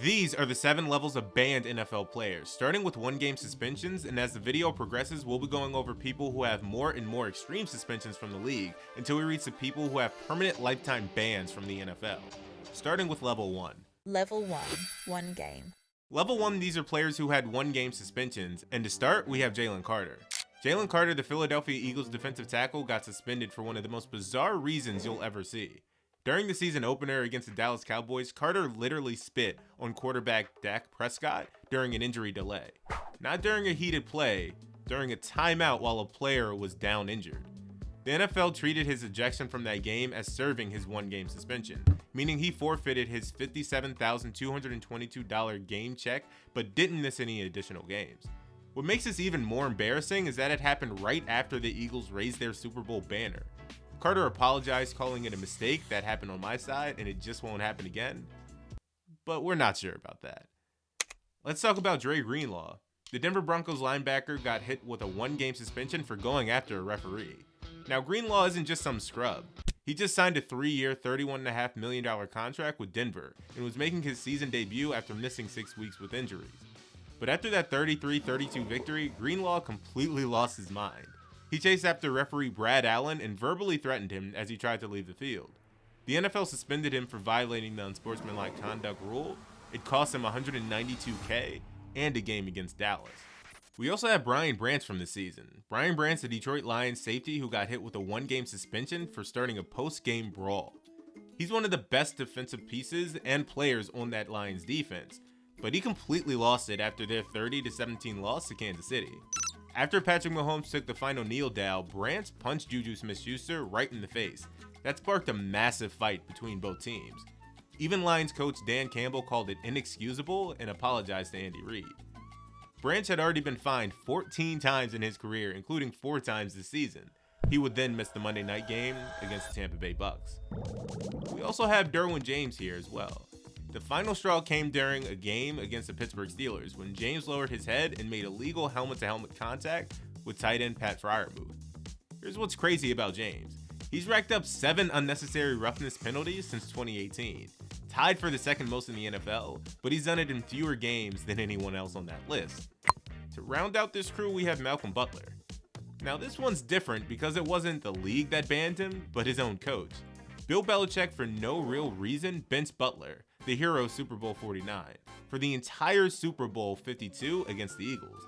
These are the 7 levels of banned NFL players, starting with 1-game suspensions, and as the video progresses, we'll be going over people who have more and more extreme suspensions from the league until we reach the people who have permanent lifetime bans from the NFL. Starting with Level 1. Level 1, 1 game. Level 1, these are players who had 1-game suspensions, and to start, we have Jalen Carter. Jalen Carter, the Philadelphia Eagles defensive tackle, got suspended for one of the most bizarre reasons you'll ever see. During the season opener against the Dallas Cowboys, Carter literally spit on quarterback Dak Prescott during an injury delay. Not during a heated play, during a timeout while a player was down injured. The NFL treated his ejection from that game as serving his 1-game suspension, meaning he forfeited his $57,222 game check but didn't miss any additional games. What makes this even more embarrassing is that it happened right after the Eagles raised their Super Bowl banner. Carter apologized, calling it a mistake that happened on my side and it just won't happen again. But we're not sure about that. Let's talk about Dre Greenlaw. The Denver Broncos linebacker got hit with a 1-game suspension for going after a referee. Now Greenlaw isn't just some scrub. He just signed a 3-year, $31.5 million contract with Denver and was making his season debut after missing 6 weeks with injuries. But after that 33-32 victory, Greenlaw completely lost his mind. He chased after referee Brad Allen and verbally threatened him as he tried to leave the field. The NFL suspended him for violating the unsportsmanlike conduct rule. It cost him $192K and a game against Dallas. We also have Brian Branch from the season. Brian Branch, the Detroit Lions safety who got hit with a 1-game suspension for starting a post-game brawl. He's one of the best defensive pieces and players on that Lions defense, but he completely lost it after their 30-17 loss to Kansas City. After Patrick Mahomes took the final kneel down, Branch punched Juju Smith-Schuster right in the face. That sparked a massive fight between both teams. Even Lions coach Dan Campbell called it inexcusable and apologized to Andy Reid. Branch had already been fined 14 times in his career, including 4 times this season. He would then miss the Monday night game against the Tampa Bay Bucks. We also have Derwin James here as well. The final straw came during a game against the Pittsburgh Steelers when James lowered his head and made illegal helmet-to-helmet contact with tight end Pat Freiermuth. Here's what's crazy about James. He's racked up 7 unnecessary roughness penalties since 2018, tied for the second most in the NFL, but he's done it in fewer games than anyone else on that list. To round out this crew, we have Malcolm Butler. Now this one's different because it wasn't the league that banned him, but his own coach. Bill Belichick, for no real reason, benched Butler, the hero of Super Bowl 49, for the entire Super Bowl 52 against the Eagles.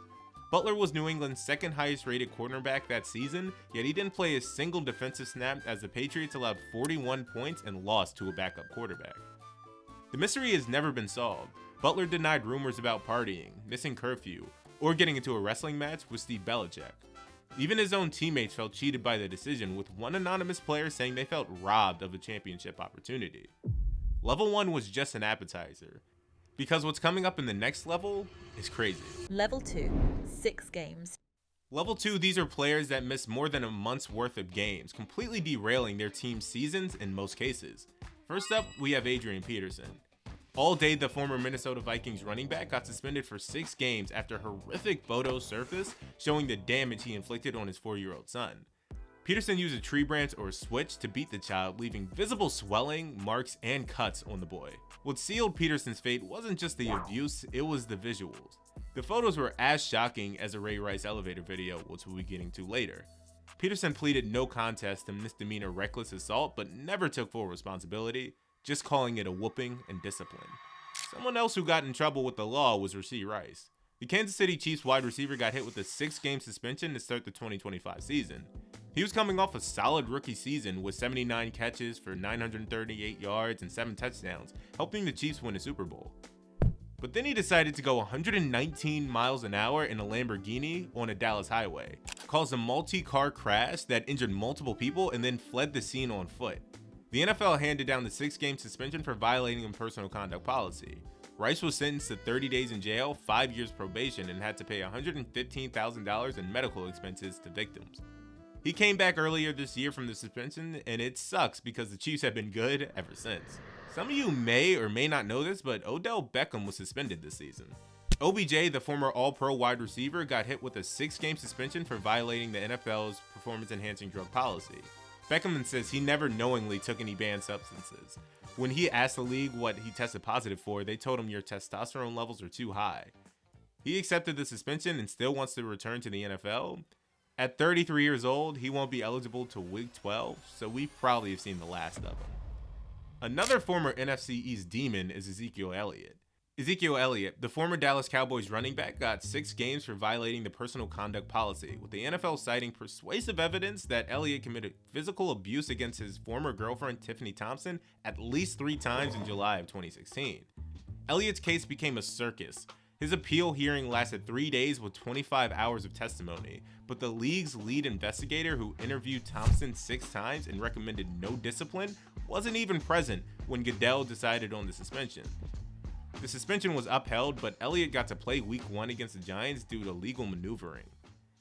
Butler was New England's second highest rated cornerback that season, yet he didn't play a single defensive snap as the Patriots allowed 41 points and lost to a backup quarterback. The mystery has never been solved. Butler denied rumors about partying, missing curfew, or getting into a wrestling match with Steve Belichick. Even his own teammates felt cheated by the decision, with one anonymous player saying they felt robbed of a championship opportunity. Level 1 was just an appetizer, because what's coming up in the next level is crazy. Level 2, 6 games. Level 2, these are players that miss more than a month's worth of games, completely derailing their team's seasons in most cases. First up, we have Adrian Peterson. All day, the former Minnesota Vikings running back got suspended for 6 games after horrific photos surfaced showing the damage he inflicted on his 4-year-old son. Peterson used a tree branch or a switch to beat the child, leaving visible swelling, marks, and cuts on the boy. What sealed Peterson's fate wasn't just the abuse, it was the visuals. The photos were as shocking as a Ray Rice elevator video, which we'll be getting to later. Peterson pleaded no contest to misdemeanor reckless assault, but never took full responsibility, just calling it a whooping and discipline. Someone else who got in trouble with the law was Rashee Rice. The Kansas City Chiefs wide receiver got hit with a 6-game suspension to start the 2025 season. He was coming off a solid rookie season with 79 catches for 938 yards and 7 touchdowns, helping the Chiefs win a Super Bowl. But then he decided to go 119 miles an hour in a Lamborghini on a Dallas highway, caused a multi-car crash that injured multiple people, and then fled the scene on foot. The NFL handed down the 6-game suspension for violating a personal conduct policy. Rice was sentenced to 30 days in jail, 5 years probation, and had to pay $115,000 in medical expenses to victims. He came back earlier this year from the suspension, and it sucks because the Chiefs have been good ever since. Some of you may or may not know this, but Odell Beckham was suspended this season. OBJ, the former All-Pro wide receiver, got hit with a 6-game suspension for violating the NFL's performance-enhancing drug policy. Beckham says he never knowingly took any banned substances. When he asked the league what he tested positive for, they told him your testosterone levels are too high. He accepted the suspension and still wants to return to the NFL. At 33 years old, he won't be eligible till week 12, so we probably have seen the last of him. Another former NFC East demon is Ezekiel Elliott. Ezekiel Elliott, the former Dallas Cowboys running back, got 6 games for violating the personal conduct policy, with the NFL citing persuasive evidence that Elliott committed physical abuse against his former girlfriend Tiffany Thompson at least 3 times in July of 2016. Elliott's case became a circus. His appeal hearing lasted 3 days with 25 hours of testimony, but the league's lead investigator who interviewed Thompson 6 times and recommended no discipline wasn't even present when Goodell decided on the suspension. The suspension was upheld, but Elliott got to play week 1 against the Giants due to legal maneuvering.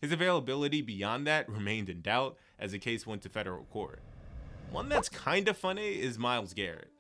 His availability beyond that remained in doubt as the case went to federal court. One that's kinda funny is Myles Garrett.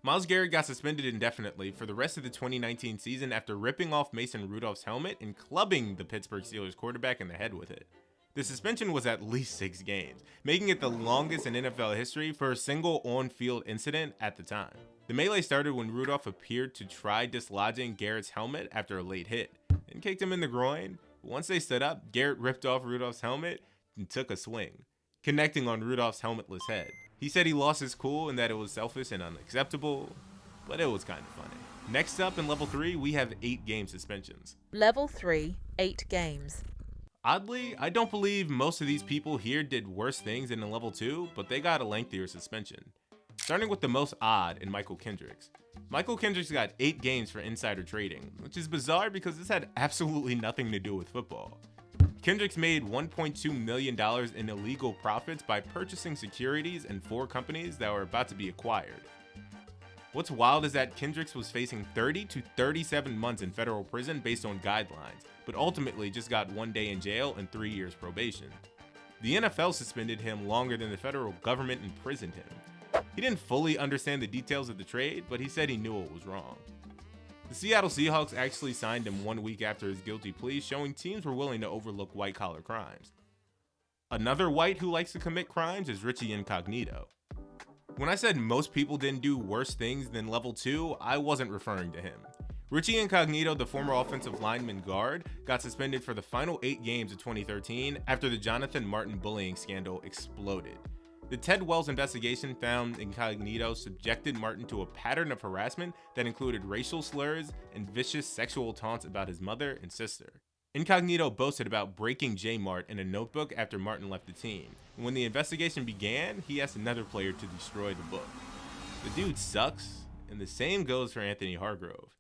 Myles Garrett got suspended indefinitely for the rest of the 2019 season after ripping off Mason Rudolph's helmet and clubbing the Pittsburgh Steelers quarterback in the head with it. The suspension was at least 6 games, making it the longest in NFL history for a single on-field incident at the time. The melee started when Rudolph appeared to try dislodging Garrett's helmet after a late hit and kicked him in the groin. Once they stood up, Garrett ripped off Rudolph's helmet and took a swing, connecting on Rudolph's helmetless head. He said he lost his cool and that it was selfish and unacceptable, but it was kind of funny. Next up in level 3, we have 8-game suspensions. Level 3, 8 games. Oddly, I don't believe most of these people here did worse things than in level 2, but they got a lengthier suspension. Starting with the most odd in Michael Kendricks. Michael Kendricks got 8 games for insider trading, which is bizarre because this had absolutely nothing to do with football. Kendricks made $1.2 million in illegal profits by purchasing securities in 4 companies that were about to be acquired. What's wild is that Kendricks was facing 30 to 37 months in federal prison based on guidelines, but ultimately just got 1 day in jail and 3 years probation. The NFL suspended him longer than the federal government imprisoned him. He didn't fully understand the details of the trade, but he said he knew it was wrong. The Seattle Seahawks actually signed him 1 week after his guilty plea, showing teams were willing to overlook white-collar crimes. Another white who likes to commit crimes is Richie Incognito. When I said most people didn't do worse things than level 2, I wasn't referring to him. Richie Incognito, the former offensive lineman guard, got suspended for the final 8 games of 2013 after the Jonathan Martin bullying scandal exploded. The Ted Wells investigation found Incognito subjected Martin to a pattern of harassment that included racial slurs and vicious sexual taunts about his mother and sister. Incognito boasted about breaking J-Mart in a notebook after Martin left the team, and when the investigation began, he asked another player to destroy the book. The dude sucks, and the same goes for Anthony Hargrove.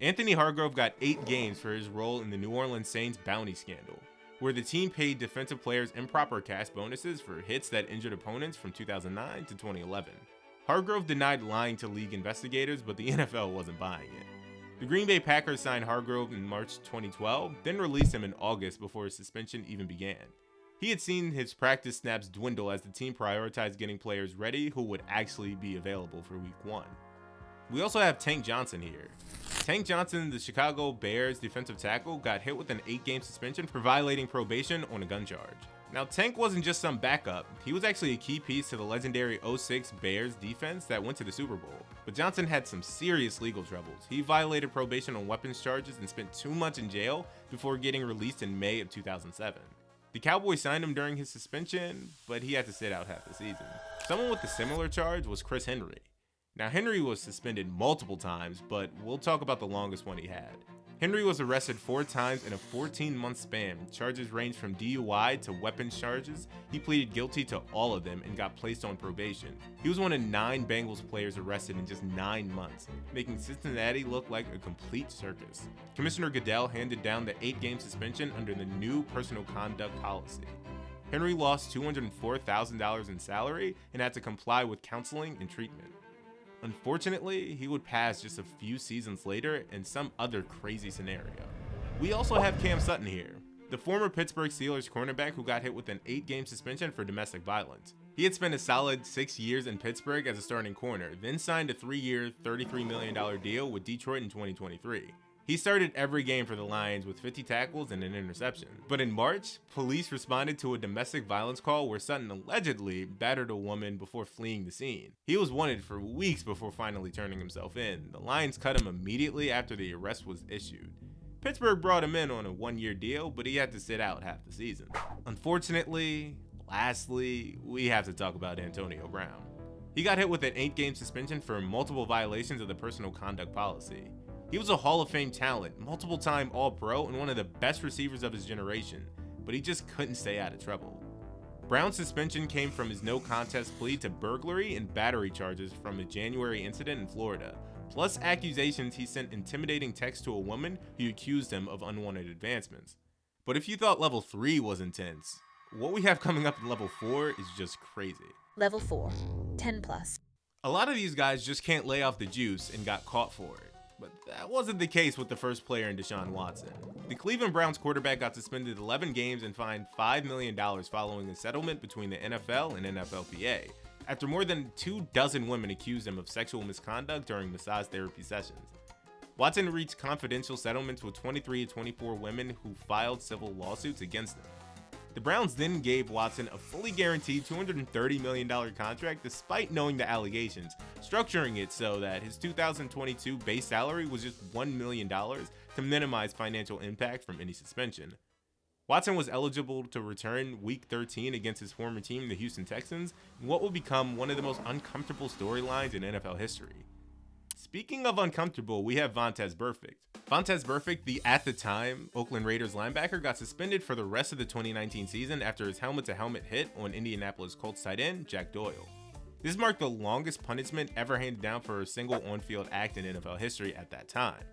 Anthony Hargrove got 8 games for his role in the New Orleans Saints bounty scandal, where the team paid defensive players improper cash bonuses for hits that injured opponents from 2009 to 2011. Hargrove denied lying to league investigators, but the NFL wasn't buying it. The Green Bay Packers signed Hargrove in March 2012, then released him in August before his suspension even began. He had seen his practice snaps dwindle as the team prioritized getting players ready who would actually be available for week 1. We also have Tank Johnson here. Tank Johnson, the Chicago Bears defensive tackle, got hit with an 8-game suspension for violating probation on a gun charge. Now, Tank wasn't just some backup, he was actually a key piece to the legendary 06 Bears defense that went to the Super Bowl. But Johnson had some serious legal troubles. He violated probation on weapons charges and spent 2 months in jail before getting released in May of 2007. The Cowboys signed him during his suspension, but he had to sit out half the season. Someone with a similar charge was Chris Henry. Now, Henry was suspended multiple times, but we'll talk about the longest one he had. Henry was arrested 4 times in a 14-month span. Charges ranged from DUI to weapons charges. He pleaded guilty to all of them and got placed on probation. He was one of 9 Bengals players arrested in just 9 months, making Cincinnati look like a complete circus. Commissioner Goodell handed down the 8-game suspension under the new personal conduct policy. Henry lost $204,000 in salary and had to comply with counseling and treatment. Unfortunately, he would pass just a few seasons later in some other crazy scenario. We also have Cam Sutton here, the former Pittsburgh Steelers cornerback who got hit with an 8-game suspension for domestic violence. He had spent a solid 6 years in Pittsburgh as a starting corner, then signed a 3-year, $33 million deal with Detroit in 2023. He started every game for the Lions with 50 tackles and an interception. But in March, police responded to a domestic violence call where Sutton allegedly battered a woman before fleeing the scene. He was wanted for weeks before finally turning himself in. The Lions cut him immediately after the arrest was issued. Pittsburgh brought him in on a one-year deal, but he had to sit out half the season. Unfortunately, lastly, we have to talk about Antonio Brown. He got hit with an 8-game suspension for multiple violations of the personal conduct policy. He was a Hall of Fame talent, multiple-time All-Pro, and one of the best receivers of his generation, but he just couldn't stay out of trouble. Brown's suspension came from his no-contest plea to burglary and battery charges from a January incident in Florida, plus accusations he sent intimidating texts to a woman who accused him of unwanted advancements. But if you thought level 3 was intense, what we have coming up in level 4 is just crazy. Level 4, 10 plus. A lot of these guys just can't lay off the juice and got caught for it. But that wasn't the case with the first player in Deshaun Watson. The Cleveland Browns quarterback got suspended 11 games and fined $5 million following a settlement between the NFL and NFLPA, after more than 24 women accused him of sexual misconduct during massage therapy sessions. Watson reached confidential settlements with 23 to 24 women who filed civil lawsuits against him. The Browns then gave Watson a fully guaranteed $230 million contract despite knowing the allegations, structuring it so that his 2022 base salary was just $1 million to minimize financial impact from any suspension. Watson was eligible to return Week 13 against his former team, the Houston Texans, in what will become one of the most uncomfortable storylines in NFL history. Speaking of uncomfortable, we have Vontaze Burfict. Vontaze Burfict, the at the time Oakland Raiders linebacker, got suspended for the rest of the 2019 season after his helmet-to-helmet hit on Indianapolis Colts tight end Jack Doyle. This marked the longest punishment ever handed down for a single on-field act in NFL history at that time.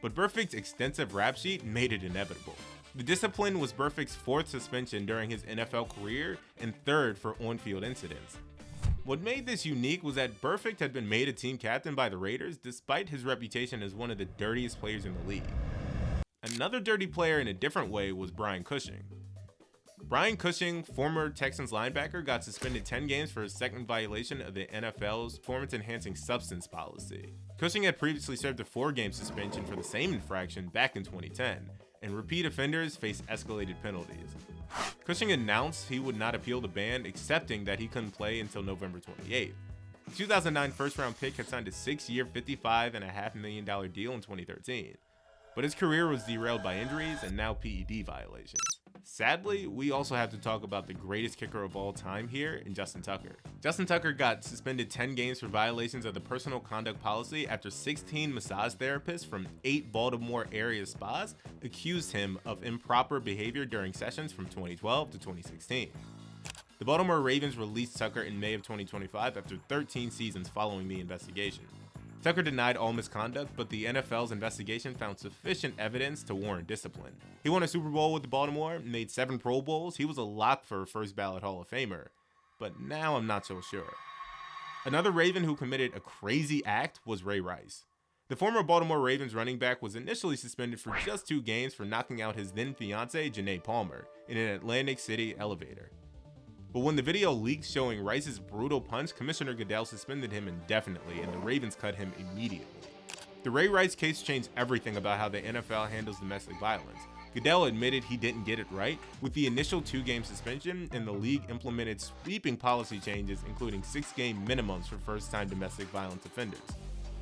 But Burfict's extensive rap sheet made it inevitable. The discipline was Burfict's 4th suspension during his NFL career and 3rd for on-field incidents. What made this unique was that Burfict had been made a team captain by the Raiders despite his reputation as one of the dirtiest players in the league. Another dirty player in a different way was Brian Cushing. Brian Cushing, former Texans linebacker, got suspended 10 games for his second violation of the NFL's performance-enhancing substance policy. Cushing had previously served a 4-game suspension for the same infraction back in 2010, and repeat offenders face escalated penalties. Cushing announced he would not appeal the ban, accepting that he couldn't play until November 28th. The 2009 first-round pick had signed a 6-year, $55.5 million deal in 2013, but his career was derailed by injuries and now PED violations. Sadly, we also have to talk about the greatest kicker of all time here in Justin Tucker. Justin Tucker got suspended 10 games for violations of the personal conduct policy after 16 massage therapists from 8 Baltimore area spas accused him of improper behavior during sessions from 2012 to 2016. The Baltimore Ravens released Tucker in May of 2025 after 13 seasons following the investigation. Tucker denied all misconduct, but the NFL's investigation found sufficient evidence to warrant discipline. He won a Super Bowl with Baltimore, made 7 Pro Bowls. He was a lock for a first-ballot Hall of Famer, but now I'm not so sure. Another Raven who committed a crazy act was Ray Rice. The former Baltimore Ravens running back was initially suspended for just 2 games for knocking out his then-fiancée, Janae Palmer, in an Atlantic City elevator. But when the video leaked showing Rice's brutal punch, Commissioner Goodell suspended him indefinitely, and the Ravens cut him immediately. The Ray Rice case changed everything about how the NFL handles domestic violence. Goodell admitted he didn't get it right with the initial 2-game suspension, and the league implemented sweeping policy changes, including 6-game minimums for first-time domestic violence offenders.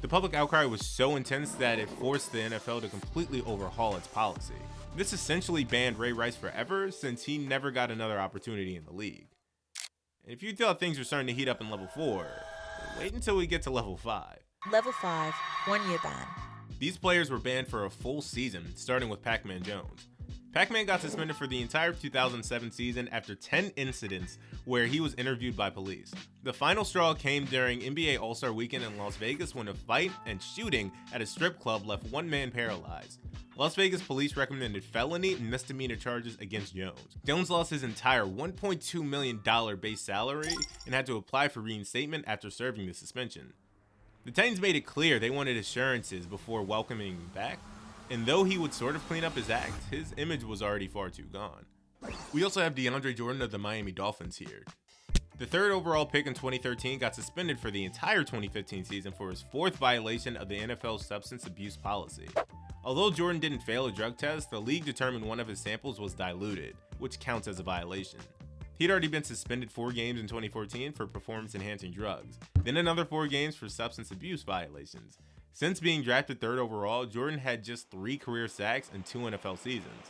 The public outcry was so intense that it forced the NFL to completely overhaul its policy. This essentially banned Ray Rice forever, since he never got another opportunity in the league. And if you thought things were starting to heat up in level 4, wait until we get to level 5. Level 5, 1-year ban. These players were banned for a full season, starting with Pac-Man Jones. Pac-Man got suspended for the entire 2007 season after 10 incidents where he was interviewed by police. The final straw came during NBA All-Star Weekend in Las Vegas when a fight and shooting at a strip club left one man paralyzed. Las Vegas police recommended felony and misdemeanor charges against Jones. Jones lost his entire $1.2 million base salary and had to apply for reinstatement after serving the suspension. The Titans made it clear they wanted assurances before welcoming him back, and though he would sort of clean up his act, his image was already far too gone. We also have DeAndre Jordan of the Miami Dolphins here. The 3rd overall pick in 2013 got suspended for the entire 2015 season for his 4th violation of the NFL's substance abuse policy. Although Jordan didn't fail a drug test, the league determined one of his samples was diluted, which counts as a violation. He'd already been suspended 4 games in 2014 for performance-enhancing drugs, then another 4 games for substance abuse violations. Since being drafted 3rd overall, Jordan had just 3 career sacks in 2 NFL seasons.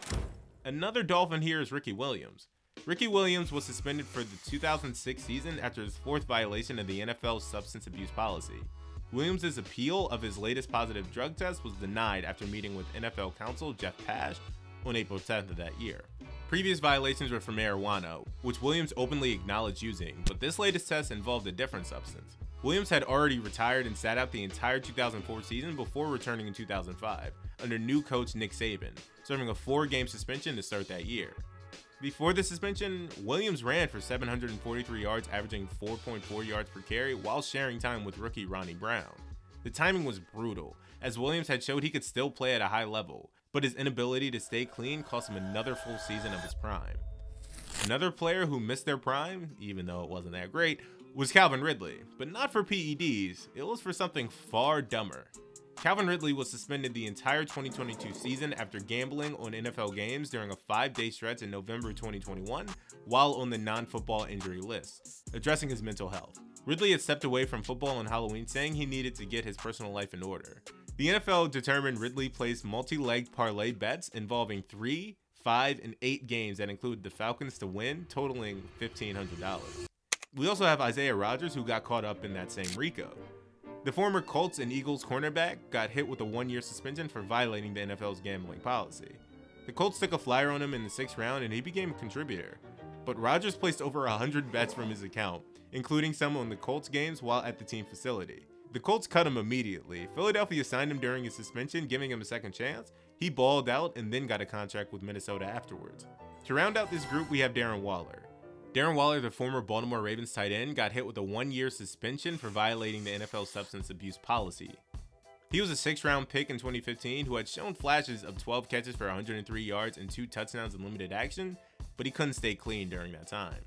Another Dolphin here is Ricky Williams. Ricky Williams was suspended for the 2006 season after his 4th violation of the NFL's substance abuse policy. Williams' appeal of his latest positive drug test was denied after meeting with NFL counsel Jeff Pash on April 10th of that year. Previous violations were for marijuana, which Williams openly acknowledged using, but this latest test involved a different substance. Williams had already retired and sat out the entire 2004 season before returning in 2005, under new coach Nick Saban, serving a 4-game suspension to start that year. Before the suspension, Williams ran for 743 yards, averaging 4.4 yards per carry, while sharing time with rookie Ronnie Brown. The timing was brutal, as Williams had showed he could still play at a high level, but his inability to stay clean cost him another full season of his prime. Another player who missed their prime, even though it wasn't that great, was Calvin Ridley, but not for PEDs, it was for something far dumber. Calvin Ridley was suspended the entire 2022 season after gambling on NFL games during a 5-day stretch in November 2021 while on the non-football injury list, addressing his mental health. Ridley had stepped away from football on Halloween, saying he needed to get his personal life in order. The NFL determined Ridley placed multi-legged parlay bets involving 3, 5, and 8 games that included the Falcons to win, totaling $1,500. We also have Isaiah Rodgers, who got caught up in that same RICO. The former Colts and Eagles cornerback got hit with a 1-year suspension for violating the NFL's gambling policy. The Colts took a flyer on him in the 6th round and he became a contributor. But Rodgers placed over 100 bets from his account, including some on the Colts games while at the team facility. The Colts cut him immediately. Philadelphia signed him during his suspension, giving him a second chance. He balled out and then got a contract with Minnesota afterwards. To round out this group, we have Darren Waller. Darren Waller, the former Baltimore Ravens tight end, got hit with a 1-year suspension for violating the NFL's substance abuse policy. He was a 6th-round pick in 2015 who had shown flashes of 12 catches for 103 yards and 2 touchdowns in limited action, but he couldn't stay clean during that time.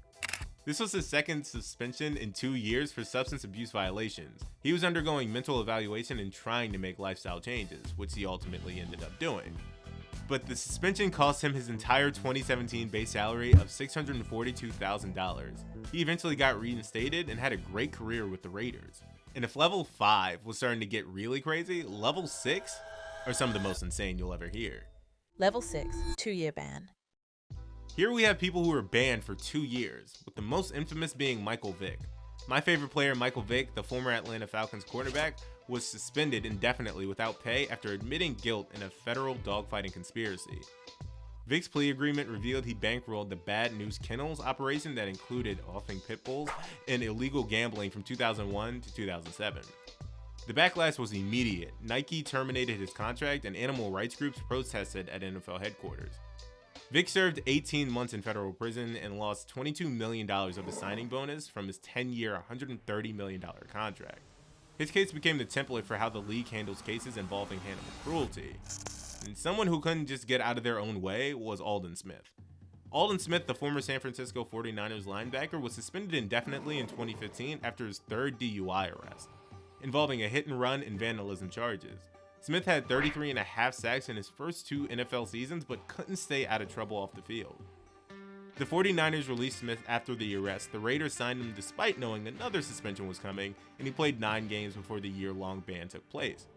This was his 2nd suspension in 2 years for substance abuse violations. He was undergoing mental evaluation and trying to make lifestyle changes, which he ultimately ended up doing. But the suspension cost him his entire 2017 base salary of $642,000. He eventually got reinstated and had a great career with the Raiders. And if level 5 was starting to get really crazy, level 6 are some of the most insane you'll ever hear. Level 6, 2-year ban. Here we have people who were banned for 2 years, with the most infamous being Michael Vick. My favorite player, Michael Vick, the former Atlanta Falcons quarterback, was suspended indefinitely without pay after admitting guilt in a federal dogfighting conspiracy. Vick's plea agreement revealed he bankrolled the Bad News Kennels operation that included offing pit bulls and illegal gambling from 2001 to 2007. The backlash was immediate. Nike terminated his contract and animal rights groups protested at NFL headquarters. Vick served 18 months in federal prison and lost $22 million of his signing bonus from his 10-year, $130 million contract. His case became the template for how the league handles cases involving animal cruelty. And someone who couldn't just get out of their own way was Aldon Smith. Aldon Smith, the former San Francisco 49ers linebacker, was suspended indefinitely in 2015 after his 3rd DUI arrest, involving a hit and run and vandalism charges. Smith had 33.5 sacks in his first 2 NFL seasons, but couldn't stay out of trouble off the field. The 49ers released Smith after the arrest. The Raiders signed him despite knowing another suspension was coming, and he played 9 games before the year-long ban took place.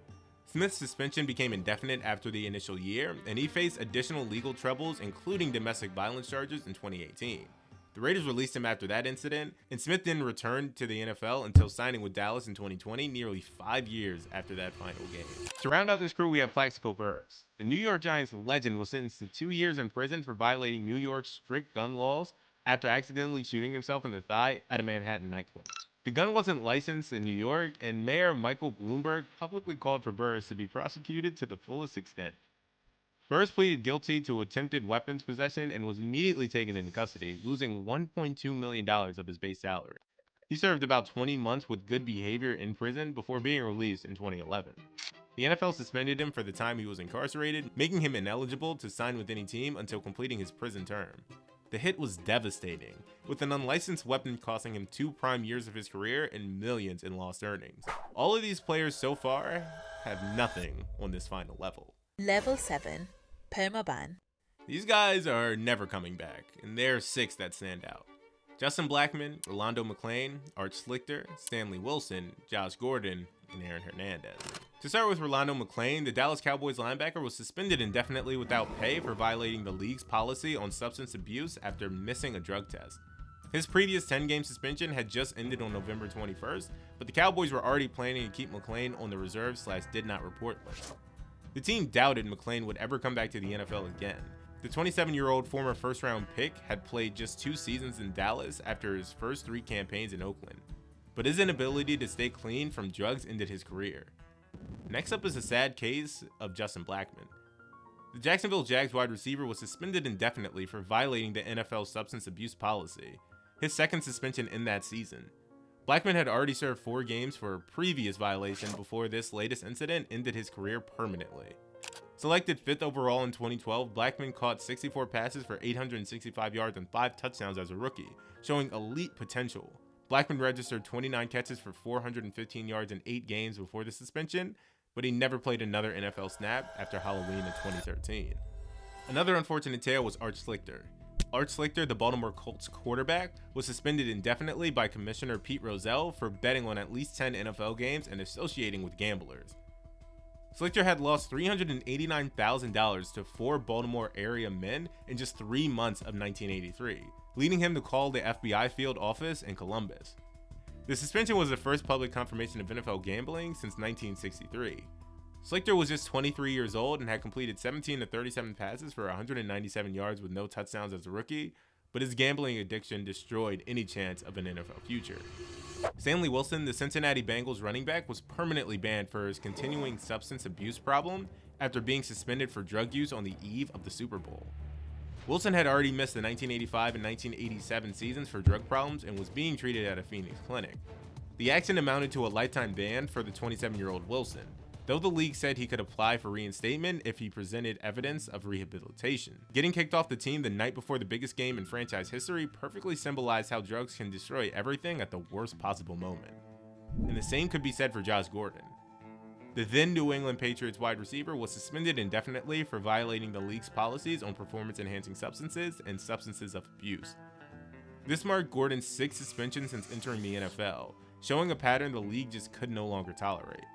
Smith's suspension became indefinite after the initial year, and he faced additional legal troubles, including domestic violence charges in 2018. The Raiders released him after that incident, and Smith didn't return to the NFL until signing with Dallas in 2020, nearly 5 years after that final game. To round out this crew, we have Plaxico Burress. The New York Giants legend was sentenced to 2 years in prison for violating New York's strict gun laws after accidentally shooting himself in the thigh at a Manhattan nightclub. The gun wasn't licensed in New York, and Mayor Michael Bloomberg publicly called for Burress to be prosecuted to the fullest extent. Burress pleaded guilty to attempted weapons possession and was immediately taken into custody, losing $1.2 million of his base salary. He served about 20 months with good behavior in prison before being released in 2011. The NFL suspended him for the time he was incarcerated, making him ineligible to sign with any team until completing his prison term. The hit was devastating, with an unlicensed weapon costing him 2 prime years of his career and millions in lost earnings. All of these players so far have nothing on this final level. Level 7. Permaban. These guys are never coming back, and there are 6 that stand out. Justin Blackmon, Rolando McClain, Art Schlichter, Stanley Wilson, Josh Gordon, and Aaron Hernandez. To start with Rolando McClain, the Dallas Cowboys linebacker was suspended indefinitely without pay for violating the league's policy on substance abuse after missing a drug test. His previous 10-game suspension had just ended on November 21st, but the Cowboys were already planning to keep McClain on the reserve/did not report list. The team doubted McClain would ever come back to the NFL again. The 27-year-old former first-round pick had played just 2 seasons in Dallas after his first 3 campaigns in Oakland, but his inability to stay clean from drugs ended his career. Next up is a sad case of Justin Blackmon. The Jacksonville Jags wide receiver was suspended indefinitely for violating the NFL substance abuse policy, his second suspension in that season. Blackmon had already served 4 games for a previous violation before this latest incident ended his career permanently. Selected 5th overall in 2012, Blackmon caught 64 passes for 865 yards and 5 touchdowns as a rookie, showing elite potential. Blackmon registered 29 catches for 415 yards in 8 games before the suspension, but he never played another NFL snap after Halloween in 2013. Another unfortunate tale was Art Schlichter. Art Schlichter, the Baltimore Colts quarterback, was suspended indefinitely by Commissioner Pete Rozelle for betting on at least 10 NFL games and associating with gamblers. Schlichter had lost $389,000 to 4 Baltimore area men in just 3 months of 1983, leading him to call the FBI field office in Columbus. The suspension was the first public confirmation of NFL gambling since 1963. Schlichter was just 23 years old and had completed 17 to 37 passes for 197 yards with no touchdowns as a rookie, but his gambling addiction destroyed any chance of an NFL future. Stanley Wilson, the Cincinnati Bengals running back, was permanently banned for his continuing substance abuse problem after being suspended for drug use on the eve of the Super Bowl. Wilson had already missed the 1985 and 1987 seasons for drug problems and was being treated at a Phoenix clinic. The action amounted to a lifetime ban for the 27-year-old Wilson, though the league said he could apply for reinstatement if he presented evidence of rehabilitation. Getting kicked off the team the night before the biggest game in franchise history perfectly symbolized how drugs can destroy everything at the worst possible moment. And the same could be said for Josh Gordon. The then New England Patriots wide receiver was suspended indefinitely for violating the league's policies on performance-enhancing substances and substances of abuse. This marked Gordon's 6th suspension since entering the NFL, showing a pattern the league just could no longer tolerate.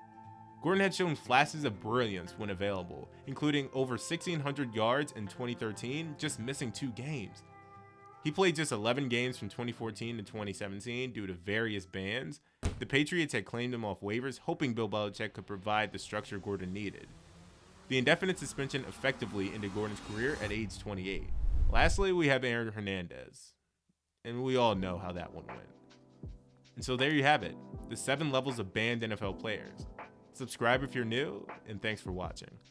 Gordon had shown flashes of brilliance when available, including over 1,600 yards in 2013, just missing 2 games. He played just 11 games from 2014 to 2017 due to various bans. The Patriots had claimed him off waivers, hoping Bill Belichick could provide the structure Gordon needed. The indefinite suspension effectively ended Gordon's career at age 28. Lastly, we have Aaron Hernandez, and we all know how that one went. And so there you have it, the 7 levels of banned NFL players. Subscribe if you're new, and thanks for watching.